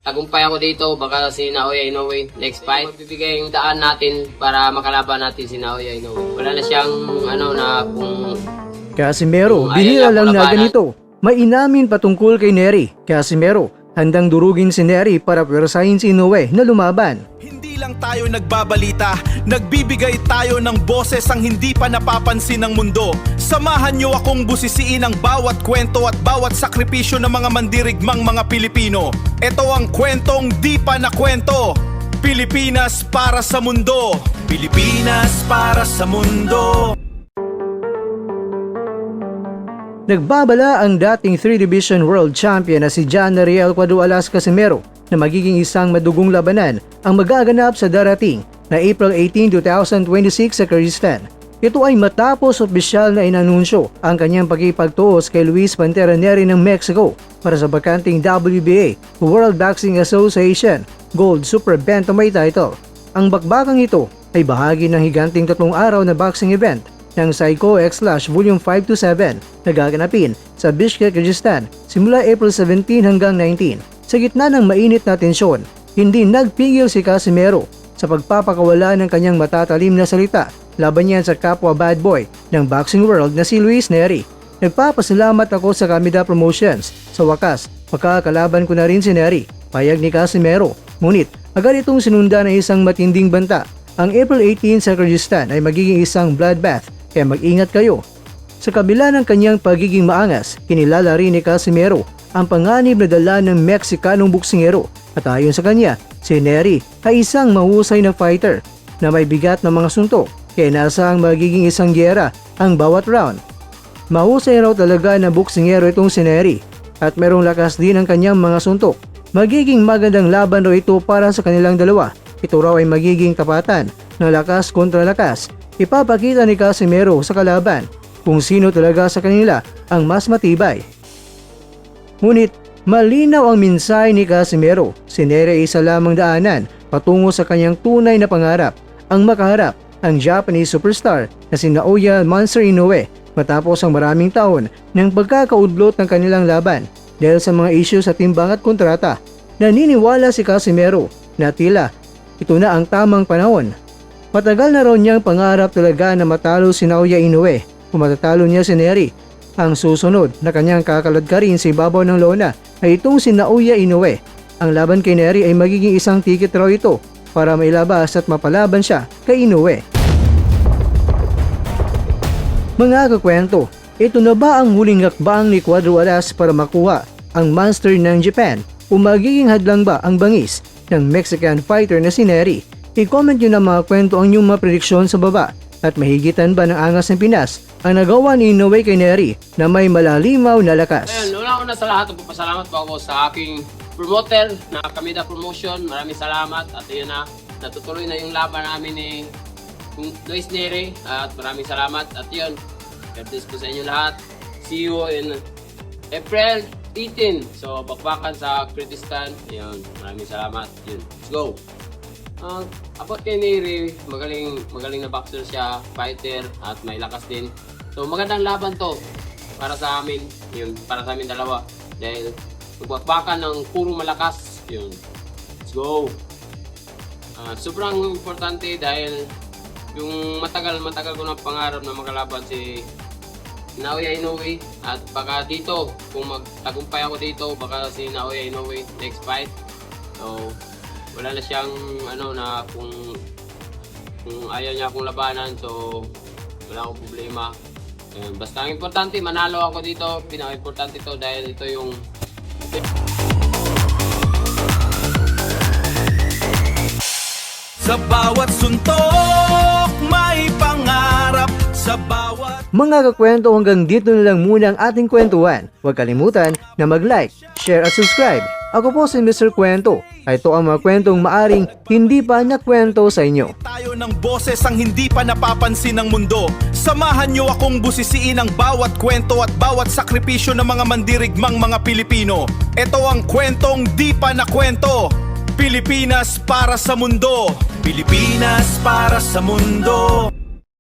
tagumpay ako dito, baka si Naoya Inoue next fight. Magbibigay yung daan natin para makalaban natin si Naoya Inoue. Wala na siyang kung Casimero, Ayaw binira niya lang na palabanan. ganito. May inamin patungkol kay Nery. Casimero, handang durugin si Nery para pwersahin si Inoue na lumaban. Hindi lang tayo nagbabalita, nagbibigay tayo ng boses ang hindi pa napapansin ng mundo. Samahan niyo akong busisiin ang bawat kwento at bawat sakripisyo ng mga mandirigmang mga Pilipino. Ito ang kwentong di pa nakwento. Pilipinas para sa mundo. Pilipinas para sa mundo. Nagbabala ang dating 3-division world champion na si John Nariel Cuadualas Casimero na magiging isang madugong labanan ang magaganap sa darating na April 18, 2026 sa Kyrgyzstan. Ito ay matapos opisyal na inanunsyo ang kanyang pagkipagtuos kay Luis Pantera Nery ng Mexico para sa bakanting WBA World Boxing Association Gold Super Bantamweight title. Ang bakbakang ito ay bahagi ng higanting 3 araw na boxing event ng Psycho X Volume 5-7 na gaganapin sa Bishkek, Kyrgyzstan simula April 17 hanggang 19. Sa gitna ng mainit na tensyon, hindi nagpigil si Casimero sa pagpapakawala ng kanyang matatalim na salita laban niyan sa kapwa bad boy ng boxing world na si Luis Nery. Nagpapasalamat ako sa Kamida Promotions. Sa wakas, makakalaban ko na rin si Nery, payag ni Casimero. Ngunit agad itong sinunda ng isang matinding banta. Ang April 18 sa Kyrgyzstan ay magiging isang bloodbath, kaya mag-ingat kayo. Sa kabila ng kanyang pagiging maangas, kinilala rin ni Casimero ang panganib na dala ng Meksikanong buksingero at ayon sa kanya, si Nery ay isang mahusay na fighter na may bigat na mga suntok kaya nasang magiging isang giyera ang bawat round. Mahusay raw talaga na buksingero itong si Nery at merong lakas din ang kanyang mga suntok. Magiging magandang laban raw ito para sa kanilang dalawa. Ito raw ay magiging tapatan ng lakas kontra lakas. Ipapakita ni Casimero sa kalaban kung sino talaga sa kanila ang mas matibay. Ngunit malinaw ang mensahe ni Casimero. Si Nery ay isa lamang daanan patungo sa kanyang tunay na pangarap, ang makaharap ang Japanese superstar na si Naoya Monster Inoue matapos ang maraming taon ng pagkakaudlot ng kanilang laban dahil sa mga isyu sa timbang at kontrata. Naniniwala si Casimero na tila ito na ang tamang panahon. Matagal na raw niyang pangarap talaga na matalo si Naoya Inoue. Kung matatalo niya si Nery, ang susunod na kanyang kakaladkarin sa ibabaw ng lona ay itong si Naoya Inoue. Ang laban kay Nery ay magiging isang ticket raw ito para mailabas at mapalaban siya kay Inoue. Mga kakwento, ito na ba ang huling hakbang ni Cuadualas para makuha ang monster ng Japan o magiging hadlang ba ang bangis ng Mexican fighter na si Nery? I-comment nyo na mga kwento ang inyong mga prediksyon sa baba at mahigitan ba ng angas ng Pinas ang nagawa ni Inoue kay Nery na may malalimaw na lakas. Ayun, una sa lahat, magpapasalamat po ako sa aking promoter na Kamida Promotion. Maraming salamat at yun na, natutuloy na yung laban namin ni Luis Nery at maraming salamat at yun, God bless po sa inyo lahat. See you in April 18. So, bakbakan sa Kyrgyzstan. Yun, maraming salamat. Yun, let's go! About kay Nery, magaling na boxer siya, fighter at may lakas din. So magandang laban to para sa amin, yun, para sa amin dalawa. Dahil magbakbakan ng puro malakas, yun. Let's go. Sobrang importante dahil yung matagal ko ng pangarap na makalaban si Naoya Inoue at baka dito, kung magtagumpay ako dito, baka si Naoya Inoue next fight. So wala na siyang kung ayaw niya akong labanan, so wala akong problema. Basta ang importante, manalo ako dito. Pinaka-importante ito dahil ito yung Sa bawat suntok may pangarap, sa bawat Mga kakwento, hanggang dito na lang muna ang ating kwentuhan. Huwag kalimutan na mag-like, share at subscribe. Ako po si Mr. Kwento. Ito ang mga kwentong maaring hindi pa nakwento sa inyo. tayo ng boses ang hindi pa napapansin ng mundo. Samahan niyo akong busisiin ang bawat kwento at bawat sakripisyo ng mga mandirigmang mga Pilipino. Ito ang kwentong di pa nakwento. Pilipinas para sa mundo. Pilipinas para sa mundo.